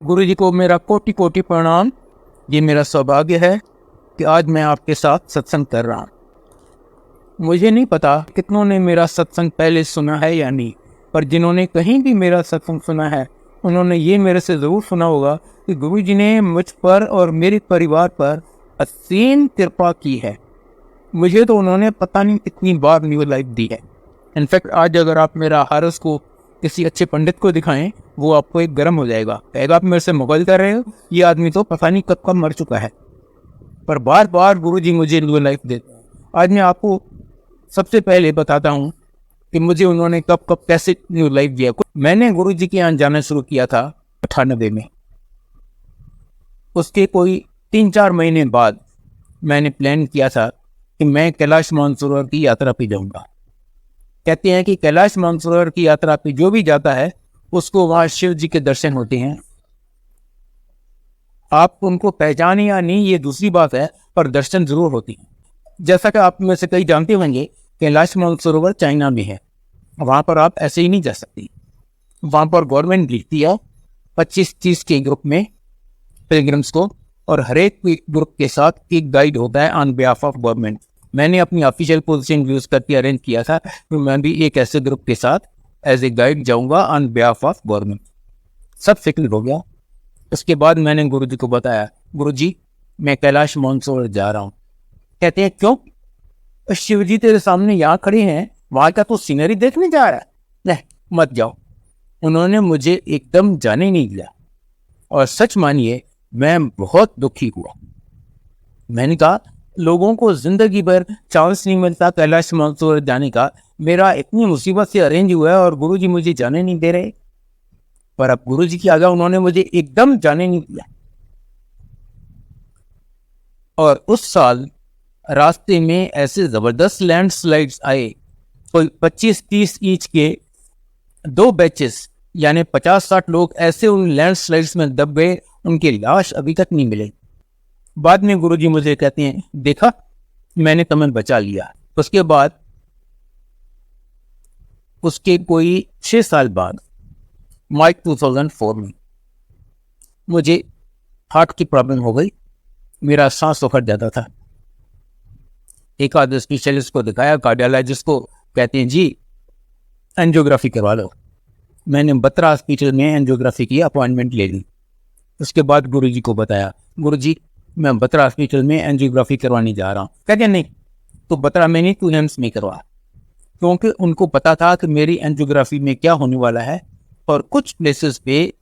गुरु जी को मेरा कोटि कोटि प्रणाम। ये मेरा सौभाग्य है कि आज मैं आपके साथ सत्संग कर रहा हूँ। मुझे नहीं पता कितनों ने मेरा सत्संग पहले सुना है या नहीं, पर जिन्होंने कहीं भी मेरा सत्संग सुना है उन्होंने ये मेरे से ज़रूर सुना होगा कि गुरु जी ने मुझ पर और मेरे परिवार पर असीम कृपा की है। मुझे तो उन्होंने पता नहीं कितनी बार न्यू लाइफ दी है। इनफैक्ट आज अगर आप मेरा हारस को किसी अच्छे पंडित को दिखाएं, वो आपको एक गर्म हो जाएगा, कहेगा आप मेरे से मुगल कर रहे हो, ये आदमी तो पता नहीं कब कब मर चुका है। पर बार बार गुरुजी मुझे न्यू लाइफ देते हैं। आज मैं आपको सबसे पहले बताता हूँ कि मुझे उन्होंने कब कब कैसे न्यू लाइफ दिया। मैंने गुरुजी के यहाँ जाना शुरू किया था 98 में। उसके कोई 3-4 महीने बाद मैंने प्लान किया था कि मैं कैलाश मानसरोवर की यात्रा पे जाऊँगा। कहते हैं कि कैलाश मानसरोवर की यात्रा पे जो भी जाता है उसको वहाँ शिव जी के दर्शन होते हैं। आप उनको पहचाने या नहीं ये दूसरी बात है, पर दर्शन जरूर होती हैं। जैसा कि आप में से कई जानते होंगे, कैलाश मानसरोवर चाइना में है। वहाँ पर आप ऐसे ही नहीं जा सकती। वहाँ पर गवर्नमेंट भेजती है 25-30 के ग्रुप में पिलग्रिम्स को, और हर एक ग्रुप के साथ एक गाइड होता है ऑन बिहाफ ऑफ गवर्नमेंट। मैंने अपनी ऑफिशियल पोजीशन यूज करके अरेंज किया था कि मैं भी एक ऐसे ग्रुप के साथ एज ए गाइड जाऊंगा ऑन बिहाफ ऑफ गवर्नमेंट। सब फिक्र हो गया। उसके बाद मैंने गुरुजी को बताया, गुरुजी मैं कैलाश मानसरोवर जा रहा हूँ। कहते हैं क्यों? शिव जी तेरे सामने यहाँ खड़े हैं, वहाँ का तो सीनरी देखने जा रहा है, नहीं मत जाओ। उन्होंने मुझे एकदम जाने नहीं दिया, और सच मानिए मैं बहुत दुखी हुआ। मैंने कहा लोगों को जिंदगी भर चांस नहीं मिलता कैलाश मानसरोवर जाने का, मेरा इतनी मुसीबत से अरेंज हुआ है और गुरुजी मुझे जाने नहीं दे रहे। पर अब गुरुजी की आज्ञा, उन्होंने मुझे एकदम जाने नहीं दिया। और उस साल रास्ते में ऐसे जबरदस्त लैंडस्लाइड्स आए, कोई 25-30 ईच के 2 बैचेस यानी 50-60 लोग ऐसे उन लैंडस्लाइड्स में दब गए, उनकी लाश अभी तक नहीं मिले। बाद में गुरुजी मुझे कहते हैं देखा मैंने तुम्हें बचा लिया। उसके बाद उसके कोई 6 साल बाद मार्च 2004 में मुझे हार्ट की प्रॉब्लम हो गई। मेरा सांस उखड़ जाता था। एक आध स्पेशलिस्ट को दिखाया, कार्डियोलॉजिस्ट को, कहते हैं जी एंजियोग्राफी करवा लो। मैंने बत्रा हॉस्पिटल में एंजियोग्राफी की अपॉइंटमेंट ले ली। उसके बाद गुरुजी को बताया, गुरुजी मैं बत्रा हॉस्पिटल में एंजियोग्राफी करवाने जा रहा हूँ। कहते नहीं तो बत्रा में नहीं, तू एम्स में करवा। क्योंकि उनको पता था कि मेरी एंजियोग्राफी में क्या होने वाला है, और कुछ प्लेसेस पे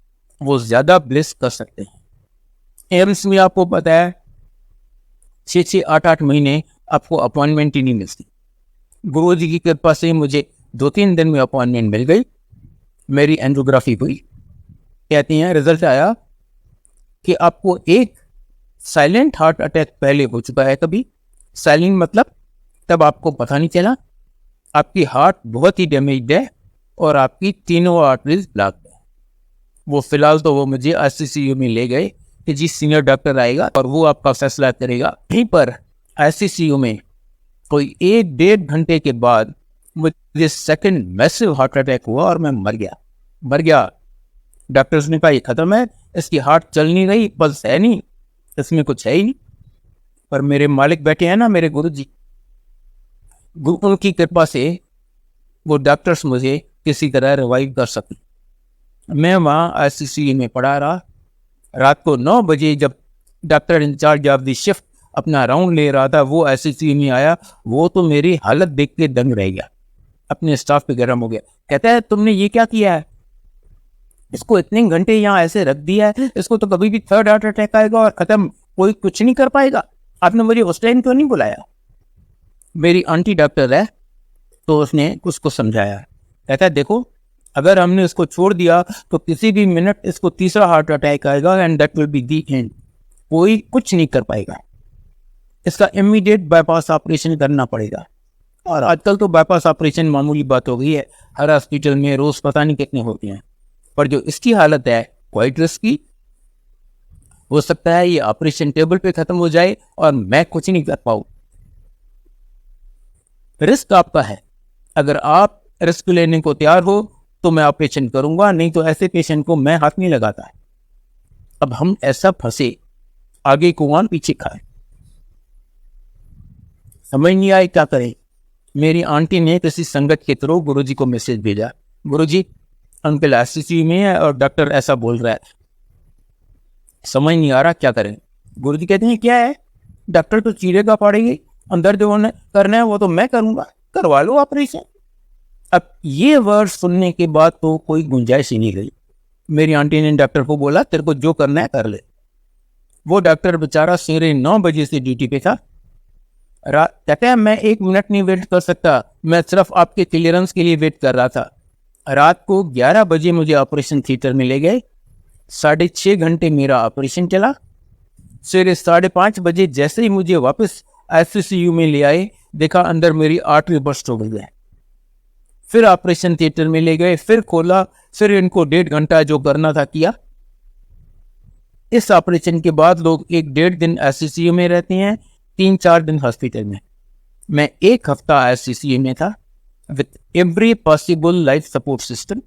वो ज़्यादा ब्लेस कर सकते हैं। एम्स में आपको पता है 6-6, 8-8 महीने आपको अपॉइंटमेंट ही नहीं मिलती। गुरुजी की कृपा से मुझे 2-3 दिन में अपॉइंटमेंट मिल गई। मेरी एंजियोग्राफी हुई। कहती हैं रिजल्ट आया कि आपको एक साइलेंट हार्ट अटैक पहले हो चुका है। कभी साइलेंट मतलब तब आपको पता नहीं चला। आपकी हार्ट बहुत ही डैमेज्ड है और आपकी तीनों आर्टरीज ब्लॉक है। वो फिलहाल तो वो मुझे ICCU में ले गए कि जी सीनियर डॉक्टर आएगा और वो आपका फैसला करेगा। यहीं पर ICCU में कोई 1-1.5 घंटे के बाद मुझे सेकंड मैसिव हार्ट अटैक हुआ और मैं मर गया। डॉक्टर्स ने कहा ये खत्म है, इसकी हार्ट चल नहीं रही, पल्स है नहीं, इसमें कुछ है ही नहीं। पर मेरे मालिक बैठे हैं ना, मेरे गुरुजी, उनकी कृपा से वो डॉक्टर्स मुझे किसी तरह रिवाइव कर सके। मैं वहाँ ICCU में पड़ा रहा। रात को 9 बजे जब doctor in charge of the shift अपना राउंड ले रहा था, वो ICCU में आया। वो तो मेरी हालत देख के दंग रह गया, अपने स्टाफ पे गर्म हो गया। कहता है तुमने ये क्या किया है, इसको इतने घंटे यहाँ ऐसे रख दिया है, इसको तो कभी भी थर्ड हार्ट अटैक आएगा और खत्म, कोई कुछ नहीं कर पाएगा। आपने मुझे उस टाइम क्यों नहीं बुलाया? मेरी आंटी डॉक्टर है तो उसने उसको समझाया। कहता है देखो अगर हमने इसको छोड़ दिया तो किसी भी मिनट इसको तीसरा हार्ट अटैक आएगा and that will be the and. कोई कुछ नहीं कर पाएगा, इसका इमीडिएट बाईपास ऑपरेशन करना पड़ेगा। और आजकल तो बाईपास ऑपरेशन मामूली बात हो गई है, हर हॉस्पिटल में रोज पता नहीं कितने होते हैं। पर जो इसकी हालत है क्वाइट रिस्की, हो सकता है ये ऑपरेशन टेबल पे खत्म हो जाए और मैं कुछ नहीं कर पाऊँ। रिस्क आपका है, अगर आप रिस्क लेने को तैयार हो तो मैं ऑपरेशन करूंगा, नहीं तो ऐसे पेशेंट को मैं हाथ नहीं लगाता है। अब हम ऐसा फंसे, आगे कुआं पीछे खाए, समझ नहीं आए क्या करें। मेरी आंटी ने किसी संगत के थ्रू गुरुजी को मैसेज भेजा, गुरुजी अंकल आईसीयू में है और डॉक्टर ऐसा बोल रहा है, समझ नहीं आ रहा क्या करें। गुरुजी कहते हैं क्या है, डॉक्टर तो चीरेगा पड़ेगी, अंदर जो करना है वो तो मैं करूंगा, करवा लो ऑपरेशन। अब ये वर्ड सुनने के बाद तो कोई गुंजाइश ही नहीं रही। मेरी आंटी ने डॉक्टर को बोला तेरे को जो करना है कर ले। वो डॉक्टर बेचारा सवेरे 9 बजे से ड्यूटी पे था। कहते हैं मैं 1 मिनट नहीं वेट कर सकता, मैं सिर्फ आपके क्लियरेंस के लिए वेट कर रहा था। रात को 11 बजे मुझे ऑपरेशन थिएटर में ले गए, 6.5 घंटे मेरा ऑपरेशन चला। सवेरे 5:30 बजे जैसे ही मुझे वापस आईसीयू में ले आए, देखा अंदर मेरी आर्टरी बर्स्ट हो गई है। फिर ऑपरेशन थिएटर में ले गए, फिर खोला, फिर इनको 1.5 घंटा जो करना था किया। इस ऑपरेशन के बाद लोग 1-1.5 दिन आईसीयू में रहते हैं, 3-4 दिन हॉस्पिटल में। मैं 1 हफ्ता आईसीयू में था with every possible life support system.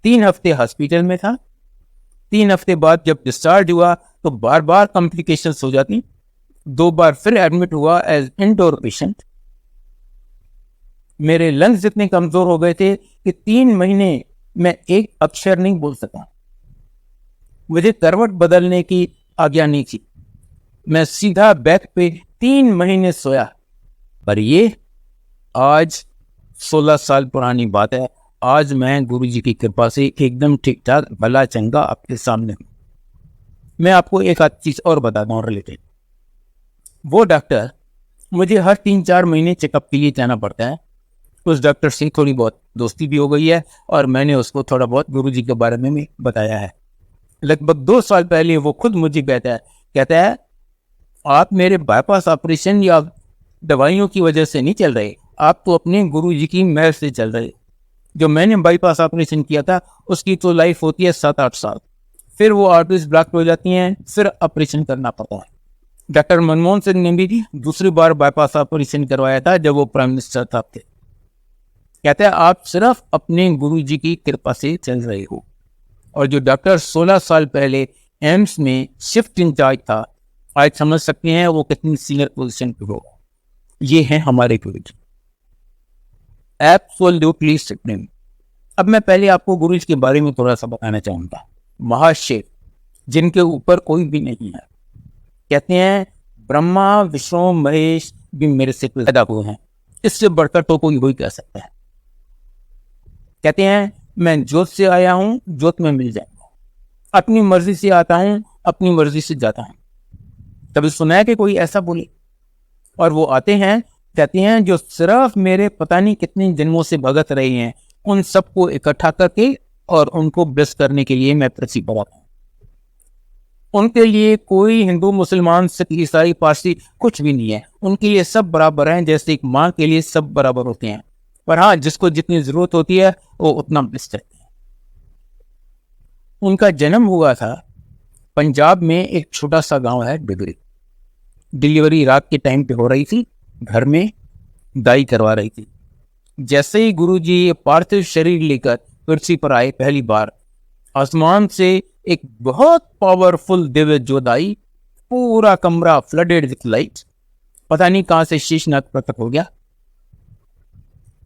3 हफ्ते हॉस्पिटल में था। 3 हफ्ते बाद जब डिस्चार्ज हुआ तो बार बार कॉम्प्लिकेशंस हो जाती। 2 बार फिर एडमिट हुआ एज इंडोर पेशेंट। मेरे लंग्स इतने कमजोर हो गए थे कि 3 महीने मैं एक अक्षर नहीं बोल सका। मुझे करवट बदलने की आज्ञा नहीं थी। मैं सीधा बैक पे 3 महीने सोया। पर ये आज 16 साल पुरानी बात है। आज मैं गुरुजी की कृपा से एकदम ठीक ठाक भला चंगा आपके सामने हूं। मैं आपको एक आध चीज और बताता हूँ रिलेटेड। वो डॉक्टर, मुझे हर 3-4 महीने चेकअप के लिए जाना पड़ता है। उस डॉक्टर से थोड़ी बहुत दोस्ती भी हो गई है और मैंने उसको थोड़ा बहुत गुरुजी के बारे में भी बताया है। लगभग 2 साल पहले वो खुद मुझे कहता है आप मेरे बाईपास ऑपरेशन या दवाइयों की वजह से नहीं चल रहे, आप तो अपने गुरुजी की मेहर से चल रहे। जो मैंने बाईपास ऑपरेशन किया था उसकी तो लाइफ होती है 7-8 साल, फिर वो आर्टरीज ब्लॉक हो जाती हैं, फिर ऑपरेशन करना पड़ता है। डॉक्टर मनमोहन सिंह ने भी दूसरी बार बाईपास ऑपरेशन करवाया था जब वो प्राइम मिनिस्टर थे। कहते हैं आप सिर्फ अपने गुरुजी की कृपा से चल रहे हो। और जो डॉक्टर 16 साल पहले एम्स में शिफ्ट इंचार्ज था, आज समझ सकते हैं वो कितनी सीनियर पोजीशन पे होगा। ये है हमारे गुरुजी, एब्सोल्युटली सुप्रीम। अब मैं पहले आपको गुरुजी के बारे में थोड़ा सा बताना चाहूंगा। महाशिव, जिनके ऊपर कोई भी नहीं है। कहते हैं ब्रह्मा विष्णु महेश भी मेरे से पैदा हुए हैं, इससे बढ़कर तो कोई वही कह सकता है। कहते हैं मैं ज्योत से आया हूं, ज्योत में मिल जाएगा। अपनी मर्जी से आता हूं, अपनी मर्जी से जाता हूं। कभी सुना है कि कोई ऐसा बोले? और वो आते हैं, कहते हैं जो सिर्फ मेरे पता नहीं कितने जन्मों से भगत रहे हैं, उन सबको इकट्ठा करके और उनको ब्लेस करने के लिए मैं पृथ्वी पर आता हूं। उनके लिए कोई हिंदू मुसलमान सिख ईसाई पारसी कुछ भी नहीं है। उनके लिए सब बराबर हैं, जैसे एक माँ के लिए सब बराबर होते हैं। पर हाँ, जिसको जितनी जरूरत होती है वो उतना ब्लेस करते हैं। उनका जन्म हुआ था पंजाब में, एक छोटा सा गांव है डिगरी। डिलीवरी रात के टाइम पे हो रही थी, घर में दाई करवा रही थी। जैसे ही गुरुजी पार्थिव शरीर लेकर पृथ्वी पर आए पहली बार, आसमान से एक बहुत पावरफुल दिव्य ज्योत आई। पूरा कमरा फ्लडेड विथ लाइट। पता नहीं कहां से शीशनाग प्रकट हो गया।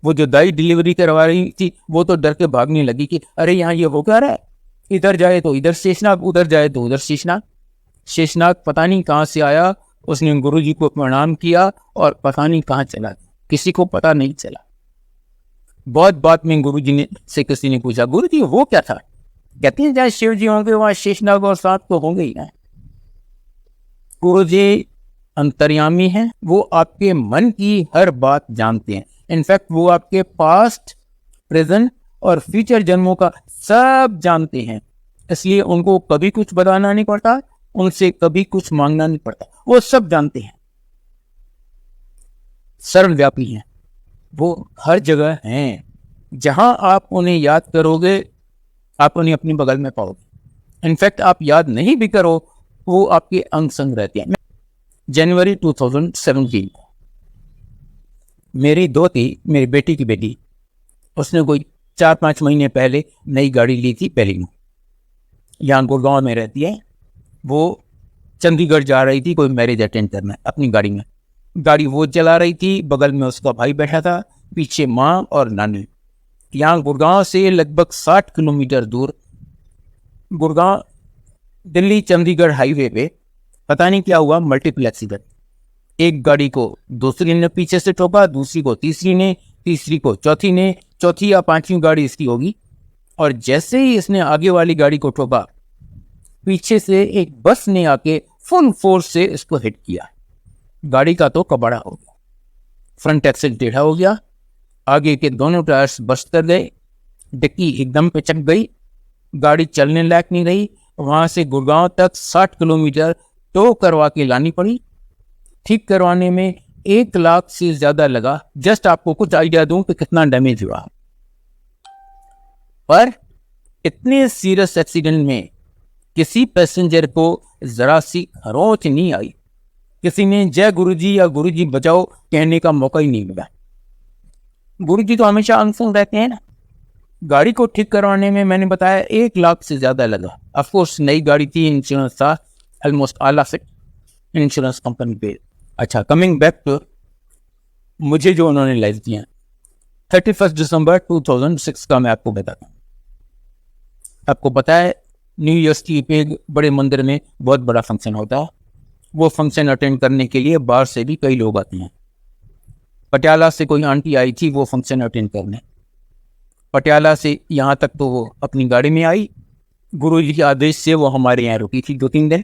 वो जो दाई डिलीवरी करवा रही थी वो तो डर के भागने लगी कि अरे यहाँ ये हो क्या रहा है, इधर जाए तो इधर शेषनाग, उधर जाए तो उधर शेषनाग। शेषनाग पता नहीं कहां से आया, उसने गुरुजी को प्रणाम किया और पता नहीं कहां चला, किसी को पता नहीं चला। बहुत बात में गुरुजी ने से किसी ने पूछा, गुरुजी वो क्या था? कहते हैं जहाँ शिव जी होंगे वहां शेषनाग और सांप तो होंगे ही ना। गुरुजी अंतर्यामी हैं, वो आपके मन की हर बात जानते हैं। इनफैक्ट वो आपके पास्ट, प्रेजेंट और फ्यूचर जन्मों का सब जानते हैं। इसलिए उनको कभी कुछ बताना नहीं पड़ता, उनसे कभी कुछ मांगना नहीं पड़ता, वो सब जानते हैं। सर्वव्यापी हैं, वो हर जगह हैं। जहां आप उन्हें याद करोगे आप उन्हें अपनी बगल में पाओगे। इनफैक्ट आप याद नहीं भी करो वो आपके अंग संग रहते हैं। जनवरी 2017 मेरी दोती, मेरी बेटी की बेटी, उसने कोई 4-5 महीने पहले नई गाड़ी ली थी, पहली में। यहाँ गुड़गांव में रहती है। वो चंडीगढ़ जा रही थी कोई मैरिज अटेंड करना अपनी गाड़ी में। गाड़ी वो चला रही थी, बगल में उसका भाई बैठा था, पीछे माँ और नानी। यहाँ गुड़गांव से लगभग 60 किलोमीटर दूर गुड़गांव दिल्ली चंडीगढ़ हाईवे पे पता नहीं क्या हुआ, मल्टीपल एक्सीडेंट। एक गाड़ी को दूसरी ने पीछे से ठोका, दूसरी को तीसरी ने, तीसरी को चौथी ने, चौथी या पांचवी गाड़ी इसकी होगी। और जैसे ही इसने आगे वाली गाड़ी को ठोका, पीछे से एक बस ने आके फुल फोर्स से इसको हिट किया। गाड़ी का तो कबाड़ा हो गया, फ्रंट एक्सेल टेढ़ा हो गया, आगे के दोनों टायर्स बस्ट कर गए, डिक्की एकदम पिचक गई, गाड़ी चलने लायक नहीं रही। वहां से गुड़गांव तक 60 किलोमीटर टो करवा के लानी पड़ी। ठीक करवाने में 1 लाख से ज्यादा लगा। जस्ट आपको कुछ आइडिया दूं कि कितना डैमेज हुआ। पर इतने सीरियस एक्सीडेंट में किसी पैसेंजर को जरा सी खरोंच नहीं आई। किसी ने जय गुरुजी या गुरुजी बचाओ कहने का मौका ही नहीं मिला। गुरुजी तो हमेशा अनसुन रहते हैं ना। गाड़ी को ठीक करवाने में मैंने बताया 1 लाख से ज्यादा लगा। ऑफकोर्स नई गाड़ी थी, इंश्योरेंस था, ऑलमोस्ट आला फिट इंश्योरेंस कंपनी पे। अच्छा, कमिंग बैक टू मुझे जो उन्होंने लाइफ दिया, 31 दिसंबर 2006 का मैं आपको बताता हूँ। आपको पता है न्यू ईयर्स की पे बड़े मंदिर में बहुत बड़ा फंक्शन होता है। वो फंक्शन अटेंड करने के लिए बाहर से भी कई लोग आते हैं। पटियाला से कोई आंटी आई थी वो फंक्शन अटेंड करने। पटियाला से यहाँ तक तो वो अपनी गाड़ी में आई। गुरुजी के आदेश से वो हमारे यहाँ रुकी थी 2-3 दिन।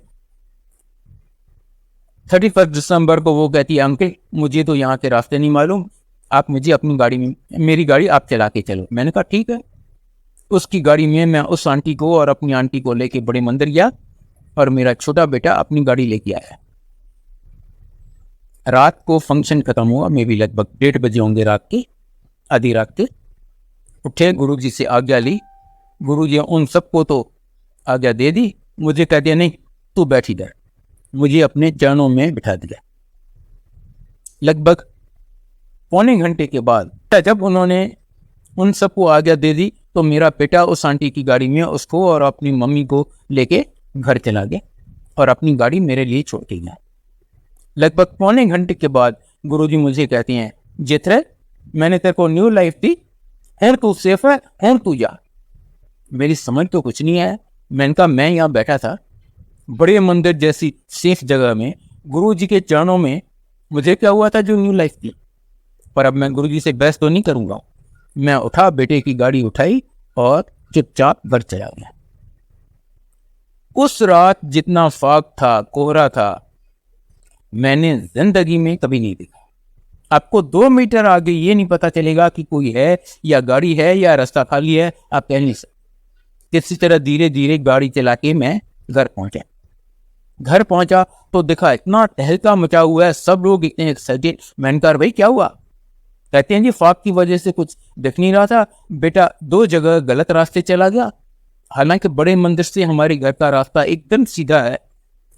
31 दिसंबर को वो कहती है, अंकल मुझे तो यहाँ के रास्ते नहीं मालूम, आप मुझे अपनी गाड़ी में, मेरी गाड़ी आप चला के चलो। मैंने कहा ठीक है। उसकी गाड़ी में मैं उस आंटी को और अपनी आंटी को लेके बड़े मंदिर गया और मेरा छोटा बेटा अपनी गाड़ी लेके आया। रात को फंक्शन खत्म हुआ, मे भी लगभग 1:30 बजे होंगे रात की, आधी रात के। उठे, गुरुजी से आज्ञा ली। गुरुजी उन सबको तो आज्ञा दे दी, मुझे कह दिया नहीं तू बैठ इधर। मुझे अपने चरणों में बिठा दिया। लगभग पौने घंटे के बाद जब उन्होंने उन सबको आज्ञा दे दी तो मेरा बेटा उस आंटी की गाड़ी में उसको और अपनी मम्मी को लेके घर चला गया और अपनी गाड़ी मेरे लिए छोड़ के गया। लगभग पौने घंटे के बाद गुरुजी मुझे कहते हैं, जित्रे मैंने तेरे को न्यू लाइफ दी, है तू सेफ है, है तू जा। मेरी समझ तो कुछ नहीं है। मैंने कहा मैं यहाँ बैठा था बड़े मंदिर जैसी सेफ जगह में, गुरुजी के चरणों में, मुझे क्या हुआ था जो न्यू लाइफ थी। पर अब मैं गुरुजी से बहस तो नहीं करूंगा। मैं उठा, बेटे की गाड़ी उठाई और चुपचाप घर चला गया। उस रात जितना फाग था, कोहरा था, मैंने जिंदगी में कभी नहीं देखा। आपको 2 मीटर आगे ये नहीं पता चलेगा कि कोई है या गाड़ी है या रास्ता खाली है, आप कह नहीं सकते। किसी तरह धीरे धीरे गाड़ी चला के मैं घर पहुंचा। घर पहुंचा तो देखा इतना टहलका मचा हुआ है, सब लोग इतने एक्साइटेड। मैंने कहा भाई क्या हुआ? कहते हैं जी फाग की वजह से कुछ दिख नहीं रहा था, बेटा 2 जगह गलत रास्ते चला गया। हालांकि बड़े मंदिर से हमारे घर का रास्ता एकदम सीधा है,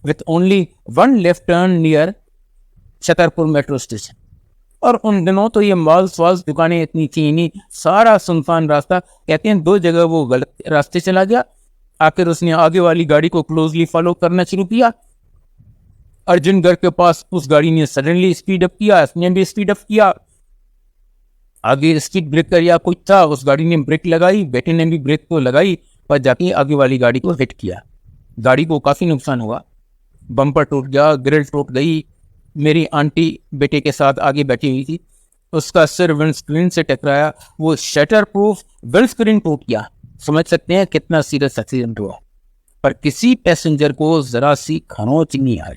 with only 1 left turn near Chhatarpur metro station. और उन दिनों तो ये मॉल्स वॉल्स दुकानें इतनी थी नहीं, सारा सुनसान रास्ता। कहते हैं 2 जगह वो गलत रास्ते चला गया। आखिर उसने आगे वाली गाड़ी को क्लोजली फॉलो करना शुरू किया। अर्जुनगढ़ के पास उस गाड़ी ने सडनली स्पीड अप किया, इसने भी स्पीड अप किया। आगे स्पीड ब्रेकर या कुछ था, उस गाड़ी ने ब्रेक लगाई, बेटे ने भी ब्रेक को लगाई, पर जाके आगे वाली गाड़ी को हिट किया। गाड़ी को काफी नुकसान हुआ, बम्पर टूट गया, ग्रिल टूट गई। मेरी आंटी बेटे के साथ आगे बैठी हुई थी, उसका सिर विंडस्क्रीन से टकराया, वो शटर प्रूफ विंडस्क्रीन टूट गया। समझ सकते हैं कितना सीरियस एक्सीडेंट हुआ। पर किसी पैसेंजर को जरा सी खरोंच नहीं आई।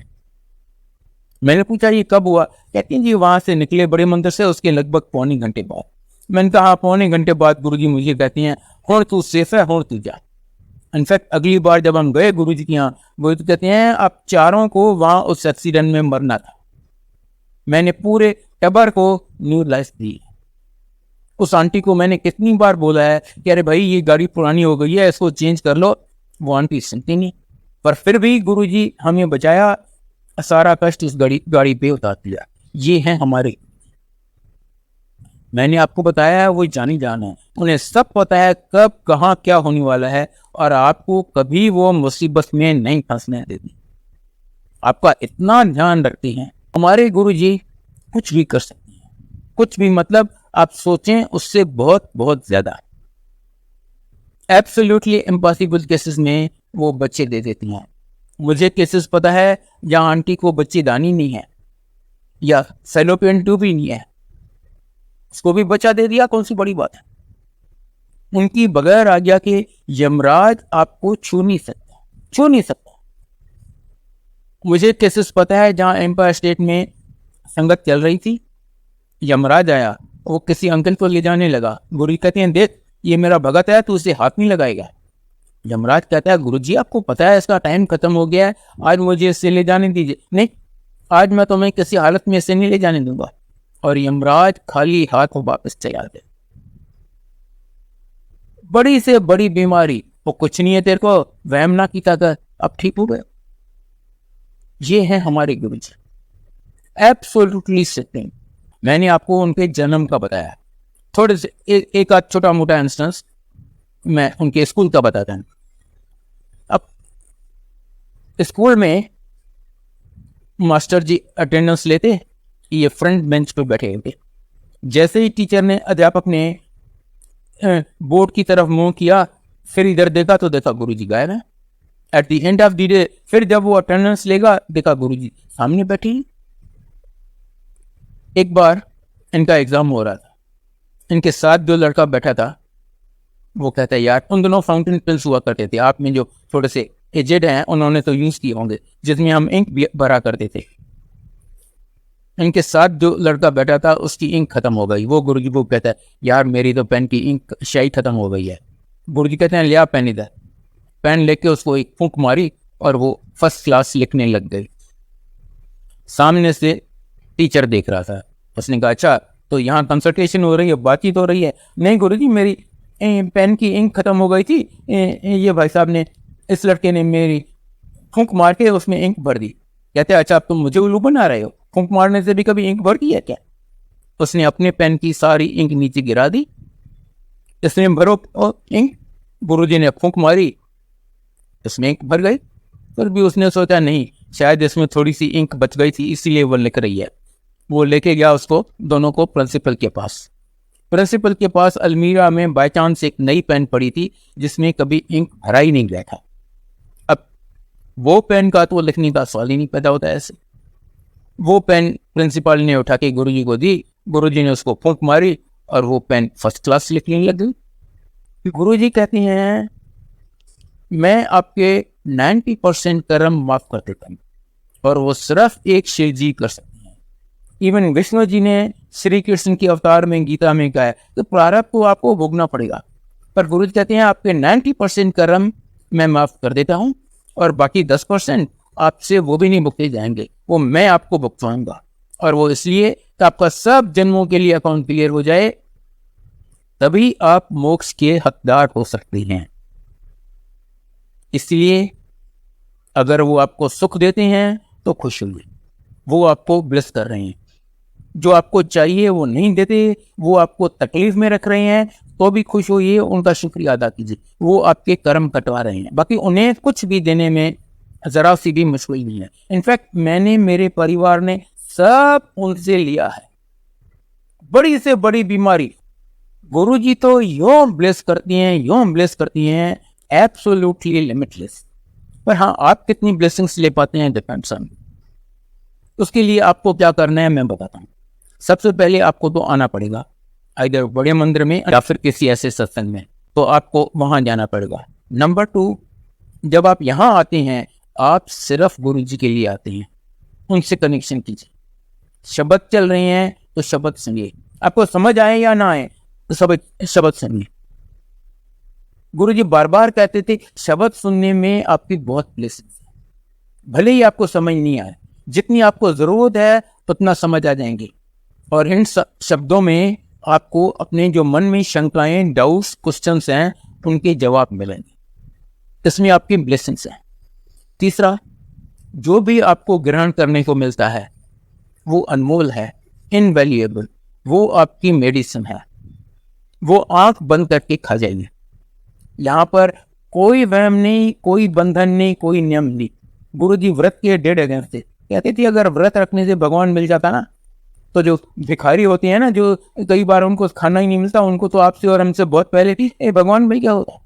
मैंने पूछा ये कब हुआ? कहती हैं जी वहां से निकले बड़े मंदिर से उसके लगभग पौने घंटे बाद। मैंने कहा हाँ, पौने घंटे बाद गुरुजी मुझे कहती हैं और तू सेफ है, और तू जा। इनफैक्ट अगली बार जब हम गए गुरुजी के यहाँ, वो तो कहते हैं आप चारों को वहां उस एक्सीडेंट में मरना था। मैंने पूरे टबर को न्यू लाइफ दी। उस आंटी को मैंने कितनी बार बोला है कि अरे भाई ये गाड़ी पुरानी हो गई है, इसको चेंज कर लो। वो आंटी सुनती नहीं, पर फिर भी गुरुजी हमें बचाया, सारा कष्ट उस गाड़ी पे उतार दिया। ये है हमारे। मैंने आपको बताया है वो जानी जान है, उन्हें सब पता है कब कहाँ क्या होने वाला है, और आपको कभी वो मुसीबत में नहीं फंसने देती। आपका इतना ध्यान रखती हैं। हमारे गुरुजी कुछ भी कर सकते हैं, कुछ भी मतलब आप सोचें उससे बहुत बहुत ज्यादा। एब्सोल्युटली इम्पॉसिबल केसेस में वो बच्चे दे देती हैं। मुझे केसेस पता है जहाँ आंटी को बच्चे दानी नहीं है या फेलोपियन ट्यूब भी नहीं है, उसको भी बच्चा दे दिया, कौन सी बड़ी बात है। उनकी बगैर आज्ञा के यमराज आपको छू नहीं सकता, छू नहीं सकता। मुझे केसेस पता है जहाँ एम्पायर स्टेट में संगत चल रही थी, यमराज आया, वो किसी अंकल को ले जाने लगा। गुरु कहते हैं देख ये मेरा भगत है, तू उसे हाथ नहीं लगाएगा। यमराज कहता है गुरुजी आपको पता है इसका टाइम खत्म हो गया है, आज मुझे इससे ले जाने दीजिए। नहीं, आज मैं तुम्हें किसी हालत में इससे नहीं ले जाने दूंगा। और यमराज खाली हाथ वापस चले आते। बड़ी से बड़ी बीमारी, वो कुछ नहीं है तेरे को, वहम ना की ताकत, अब ठीक हो गए। ये है हमारे गुरुजी, एब्सोल्युटली सत्य। मैंने आपको उनके जन्म का बताया, थोड़े से एक आध छोटा मोटा इंस्टेंस मैं उनके स्कूल का बताता हूँ। अब स्कूल में मास्टर जी अटेंडेंस लेते, ये फ्रंट बेंच पे बैठे थे। जैसे ही टीचर ने, अध्यापक ने बोर्ड की तरफ मुंह किया, फिर इधर देखा तो देखा गुरुजी गायब है। At the end of the day फिर जब वो अटेंडेंस लेगा, देखा गुरुजी सामने बैठी। एक बार इनका एग्जाम हो रहा था, इनके साथ जो लड़का बैठा था वो कहता है यार उन दोनों फाउंटेन पेन्स हुआ करते थे, आप में जो थोड़े से एजेड हैं उन्होंने तो यूज किए होंगे, जिसमें हम इंक भरा करते थे। इनके साथ जो लड़का बैठा था उसकी इंक खत्म हो गई। वो गुरुजी को कहता है यार मेरी तो पेन की इंक स्याही खत्म हो गई है। गुरुजी कहते हैं लिया पेन इधर। पेन लेके उसको एक फूंक मारी और वो फर्स्ट क्लास लिखने लग गई। सामने से टीचर देख रहा था, उसने कहा अच्छा तो यहाँ कंसल्टेशन हो रही है, बातचीत हो रही है। नहीं गुरुजी मेरी पेन की इंक खत्म हो गई थी, ये भाई साहब ने, इस लड़के ने मेरी फूंक मार के उसमें इंक भर दी। कहते अच्छा अब तुम मुझे उल्लू बना रहे हो, फूंक मारने से भी कभी इंक भर दी है क्या? उसने अपने पेन की सारी इंक नीचे गिरा दी, इसमें भरो इंक। गुरुजी ने फूंक मारी, इसमें इंक भर गई। फिर भी उसने सोचा नहीं शायद इसमें थोड़ी सी इंक बच गई थी इसीलिए वो लिख रही है। वो लेके गया उसको, दोनों को प्रिंसिपल के पास। प्रिंसिपल के पास अलमीरा में बाय चांस एक नई पेन पड़ी थी जिसमें कभी इंक भरा ही नहीं गया था। अब वो पेन का तो लिखने का सवाल ही नहीं पैदा होता ऐसे। वो पेन प्रिंसिपल ने उठा के गुरुजी को दी, गुरुजी ने उसको फूंक मारी और वो पेन फर्स्ट क्लास लिखने लग गई। गुरुजी कहते हैं मैं आपके 90% कर्म माफ कर देता हूँ और वो सिर्फ एक शिव जी कर सकते हैं। इवन विष्णु जी ने श्री कृष्ण की अवतार में गीता में कहा है तो प्रारब्ध को आपको भोगना पड़ेगा, पर गुरु जी कहते हैं आपके 90% कर्म मैं माफ कर देता हूँ और बाकी 10% आपसे वो भी नहीं भुगते जाएंगे, वो मैं आपको भुगतवाऊंगा। और वो इसलिए कि आपका सब जन्मों के लिए अकाउंट क्लियर हो जाए, तभी आप मोक्ष के हकदार हो सकते हैं। इसलिए अगर वो आपको सुख देते हैं तो खुश होइए, वो आपको ब्लेस कर रहे हैं। जो आपको चाहिए वो नहीं देते, वो आपको तकलीफ में रख रहे हैं तो भी खुश होइए, उनका शुक्रिया अदा कीजिए, वो आपके कर्म कटवा रहे हैं। बाकी उन्हें कुछ भी देने में जरा सी भी मुश्किल नहीं है। इनफैक्ट मैंने, मेरे परिवार ने सब उनसे लिया है। बड़ी से बड़ी बीमारी गुरुजी तो यूं ब्लेस करती हैं, यूं ब्लेस करती हैं, एब्सोल्युटली लिमिटलेस। पर हाँ, आप कितनी ब्लेसिंग्स ले पाते हैं डिपेंड्स ऑन। उसके लिए आपको क्या करना है मैं बताता हूँ। सबसे पहले आपको तो आना पड़ेगा इधर बड़े मंदिर में या फिर किसी ऐसे सत्संग में, तो आपको वहां जाना पड़ेगा। नंबर 2, जब आप यहाँ आते हैं आप सिर्फ गुरुजी के लिए आते हैं, उनसे कनेक्शन कीजिए। शब्द चल रहे हैं तो शब्द सुनिए, आपको समझ आए या ना आए तो शब्द सुनिए। गुरुजी बार बार कहते थे शब्द सुनने में आपकी बहुत ब्लेसिंग्स है, भले ही आपको समझ नहीं आए, जितनी आपको जरूरत है उतना समझ आ जाएंगे। और इन शब्दों में आपको अपने जो मन में शंकाएं, डाउट्स, क्वेश्चंस हैं उनके जवाब मिलेंगे, इसमें आपकी ब्लेसिंग्स हैं। तीसरा, जो भी आपको ग्रहण करने को मिलता है वो अनमोल है, इनवैल्यूएबल। वो आपकी मेडिसिन है, वो आंख बंद करके खा जाइए। यहाँ पर कोई वहम नहीं, कोई बंधन नहीं, कोई नियम नहीं। गुरु जी व्रत के डेढ़ अगेंस्ट थे, कहते थे अगर व्रत रखने से भगवान मिल जाता ना, तो जो भिखारी होते हैं ना, जो कई बार उनको खाना ही नहीं मिलता, उनको तो आपसे और हमसे बहुत पहले थी, भगवान भाई क्या होता।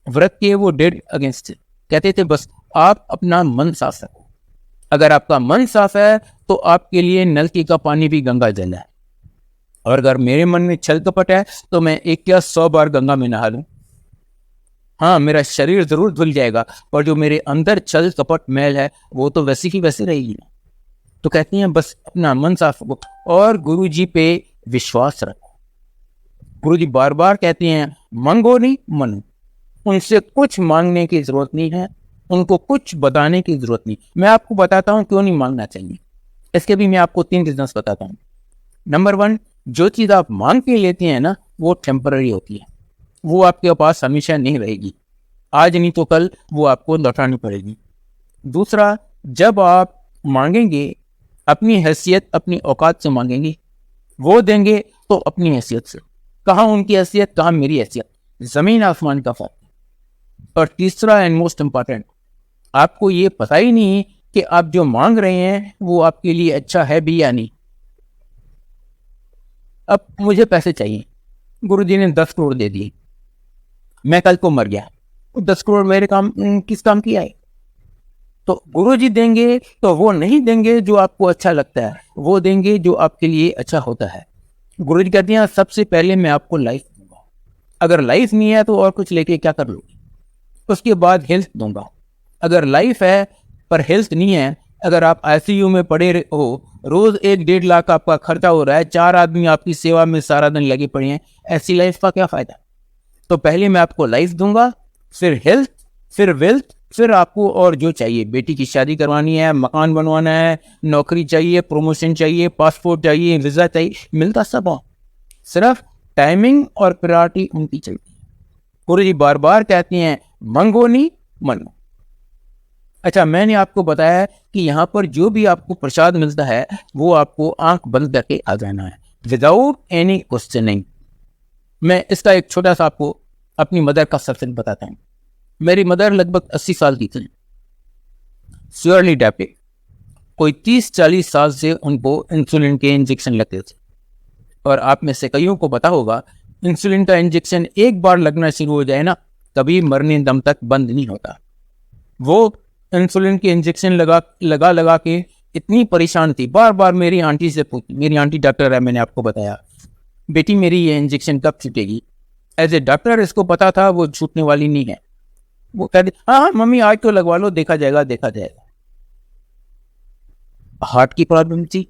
व्रत के वो डेढ़ अगेंस्ट थे, कहते थे बस आप अपना मन साफ रखो। अगर आपका मन साफ है तो आपके लिए नलकी का पानी भी गंगा जल है। और अगर मेरे मन में छल कपट है तो मैं 1 या 100 बार गंगा में नहा लूं। हाँ, मेरा शरीर जरूर धुल जाएगा, पर जो मेरे अंदर छल कपट मैल है वो तो वैसी की वैसी रहेगी। तो कहती हैं बस अपना मन साफ रखो और गुरु जी पे विश्वास रखो। गुरु जी बार बार कहते हैं मांगो नहीं मनो। उनसे कुछ मांगने की जरूरत नहीं है, उनको कुछ बताने की जरूरत नहीं। मैं आपको बताता हूं क्यों नहीं मांगना चाहिए। इसके भी मैं आपको 3 रीजंस बताता हूं। नंबर 1, जो चीज आप मांग के लेते हैं ना, वो टेम्पररी होती है, वो आपके पास हमेशा नहीं रहेगी। आज नहीं तो कल वो आपको लौटानी पड़ेगी। दूसरा, जब आप मांगेंगे अपनी हैसियत अपनी औकात से मांगेंगे, वो देंगे तो अपनी हैसियत से। कहाँ उनकी हैसियत, कहाँ मेरी हैसियत, जमीन आसमान का फर्क। और तीसरा एंड मोस्ट इंपॉर्टेंट, आपको ये पता ही नहीं कि आप जो मांग रहे हैं वो आपके लिए अच्छा है भी या नहीं। अब मुझे पैसे चाहिए, गुरुजी ने 10 करोड़ दे दिए, मैं कल को मर गया, 10 करोड़ मेरे काम किस काम की आए। तो गुरुजी देंगे तो वो नहीं देंगे जो आपको अच्छा लगता है, वो देंगे जो आपके लिए अच्छा होता है। गुरुजी कहते हैं सबसे पहले मैं आपको लाइफ दूंगा, अगर लाइफ नहीं है तो और कुछ लेके क्या कर लोगे। उसके बाद हेल्थ दूंगा, अगर लाइफ है पर हेल्थ नहीं है, अगर आप आईसीयू में पड़े हो, रोज 1-1.5 लाख आपका खर्चा हो रहा है, 4 आदमी आपकी सेवा में सारा दिन लगे पड़े हैं, ऐसी लाइफ का क्या फायदा। तो पहले मैं आपको लाइफ दूंगा, फिर हेल्थ, फिर वेल्थ, फिर आपको और जो चाहिए। बेटी की शादी करवानी है, मकान बनवाना है, नौकरी चाहिए, प्रमोशन चाहिए, पासपोर्ट चाहिए, वीजा चाहिए, मिलता सब हो, सिर्फ टाइमिंग और प्रायोरिटी उनकी चलती है। गुरु जी बार बार कहते हैं मंगो नहीं मनो। अच्छा, मैंने आपको बताया कि यहाँ पर जो भी आपको प्रसाद मिलता है वो आपको आंख बंद करके आ जाना है, विदाउट एनी क्वेश्चनिंग। मैं इसका एक छोटा सा आपको अपनी मदर का सत्संग बताता हूँ। मेरी मदर लगभग 80 साल की थी, श्योरली डायबिटिक। कोई 30-40 साल से उनको इंसुलिन के इंजेक्शन लगते थे। और आप में से कईयों को पता होगा, इंसुलिन का इंजेक्शन एक बार लगना शुरू हो जाए ना, कभी मरने दम तक बंद नहीं होता। वो इंसुलिन के इंजेक्शन लगा के इतनी परेशान थी, बार बार मेरी आंटी से पूछती, मेरी आंटी डॉक्टर है, मैंने आपको बताया, बेटी मेरी ये इंजेक्शन कब छूटेगी। एज ए डॉक्टर इसको पता था वो छूटने वाली नहीं है। वो कहती हाँ मम्मी आज तो लगवा लो, देखा जाएगा देखा जाएगा। हार्ट की प्रॉब्लम थी,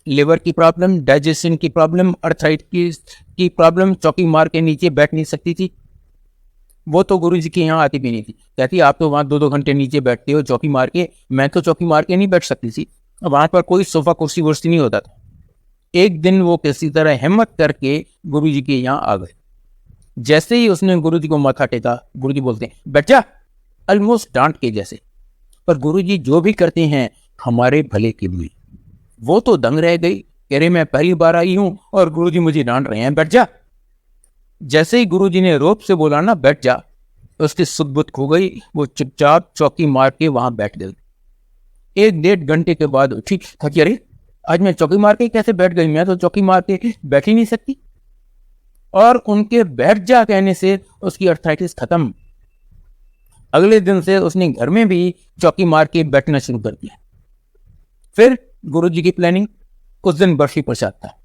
लिवर की प्रॉब्लम, डाइजेशन की प्रॉब्लम, अर्थराइटिस की प्रॉब्लम, चौकी मार के नीचे बैठ नहीं सकती थी। वो तो गुरु जी के यहाँ आती भी नहीं थी, कहती आप तो वहाँ 2-2 घंटे नीचे बैठते हो चौकी मार के, मैं तो चौकी मार के नहीं बैठ सकती थी, वहां पर कोई सोफा कुर्सी वुर्सी नहीं होता था। एक दिन वो किसी तरह हिम्मत करके गुरु जी के यहाँ आ गए। जैसे ही उसने गुरु जी को माथा टेका, गुरु जी बोलते हैं बैठ जा, ऑलमोस्ट डांट के जैसे। पर गुरु जी जो भी करते हैं हमारे भले के लिए। वो तो दंग रह गई, कह रहे मैं पहली बार आई हूं और गुरु जी मुझे डांट रहे हैं, बैठ जा। जैसे ही गुरु जी ने रोप से बोला ना बैठ जा, उसकी सुध-बुध खो गई, वो चुपचाप चौकी मार के वहां बैठ गई। 1-1.5 घंटे के बाद उठी, थकी, अरे आज मैं चौकी मार के कैसे बैठ गई, मैं तो चौकी मार के बैठ ही नहीं सकती। और उनके बैठ जा कहने से उसकी अर्थराइटिस खत्म। अगले दिन से उसने घर में भी चौकी मार के बैठना शुरू कर दिया। फिर गुरुजी की प्लानिंग, उस दिन बर्फी प्रसाद था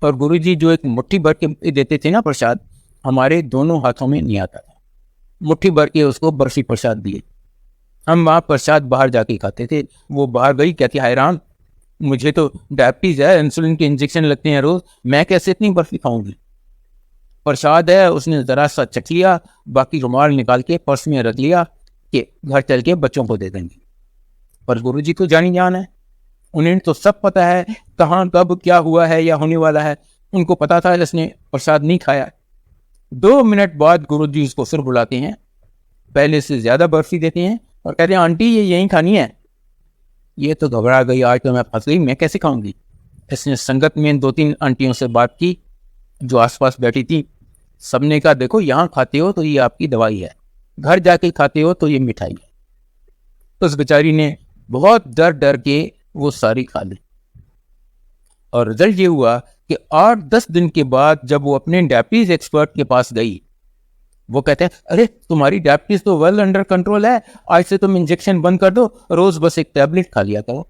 और गुरुजी जो एक मुट्ठी भर के देते थे ना प्रसाद, हमारे दोनों हाथों में नहीं आता था। मुट्ठी भर के उसको बर्फी प्रसाद दिए। हम वहाँ प्रसाद बाहर जाके खाते थे। वो बाहर गई, कहती हाय राम, मुझे तो डायबिटीज है, इंसुलिन के इंजेक्शन लगते हैं रोज, मैं कैसे इतनी बर्फी खाऊंगी। प्रसाद है, उसने जरा सा चख लिया, बाकी रुमाल निकाल के पर्स में रख लिया कि घर चल के बच्चों को दे देंगे। पर गुरुजी तो जानी जान है, उन्हें तो सब पता है कहाँ कब क्या हुआ है या होने वाला है। उनको पता था इसने प्रसाद नहीं खाया। 2 मिनट बाद गुरुजी उसको फिर बुलाते हैं, पहले से ज्यादा बर्फी देते हैं और कहते हैं आंटी ये यहीं खानी है। ये तो घबरा गई, आज तो मैं फंस गई, मैं कैसे खाऊंगी। इसने संगत में 2-3 आंटियों से बात की जो आसपास बैठी थी। सबने कहा देखो यहाँ खाते हो तो ये आपकी दवाई है, घर जाके खाते हो तो ये मिठाई है। तो उस बेचारी ने बहुत डर डर के वो सारी खा ली और रिजल्ट ये हुआ कि 8-10 दिन के बाद जब वो अपने डायबिटीज एक्सपर्ट के पास गई, वो कहते हैं अरे तुम्हारी डायबिटीज तो वेल अंडर कंट्रोल है, आज से तुम इंजेक्शन बंद कर दो, रोज बस एक टैबलेट खा लिया करो,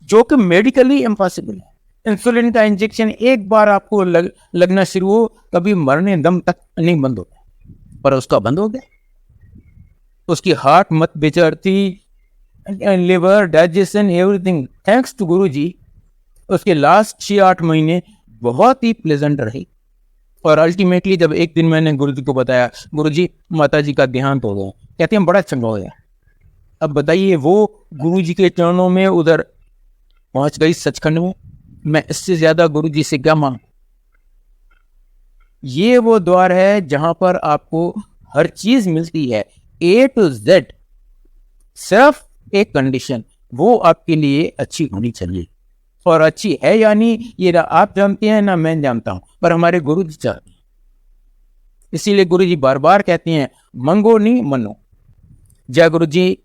जो कि मेडिकली इम्पॉसिबल है। इंसुलिन का इंजेक्शन एक बार आपको लगना शुरू हो, कभी मरने दम तक नहीं बंद होता, पर उसका बंद हो गया। उसकी हार्ट मत बेचैती, liver, digestion, everything, thanks to Guru ji. उसके लास्ट 6-8 महीने बहुत ही प्लेजेंट रही। और अल्टीमेटली जब एक दिन मैंने गुरु जी को बताया, गुरु जी माता जी का देहांत हो गया, कहते हैं बड़ा चंगा हो गया। अब बताइए वो गुरु जी के चरणों में उधर पहुंच गई सचखंड में, मैं इससे ज्यादा गुरु जी से क्या मांगू। ये वो द्वार है जहां पर आपको हर चीज मिलती है, A to Z। सिर्फ एक कंडीशन, वो आपके लिए अच्छी होनी चाहिए। और अच्छी है या नहीं ये ना आप जानते हैं ना मैं जानता हूं, पर हमारे गुरु जी चाहते हैं। इसीलिए गुरु जी बार बार कहते हैं मंगो नहीं मनो। जय गुरु जी।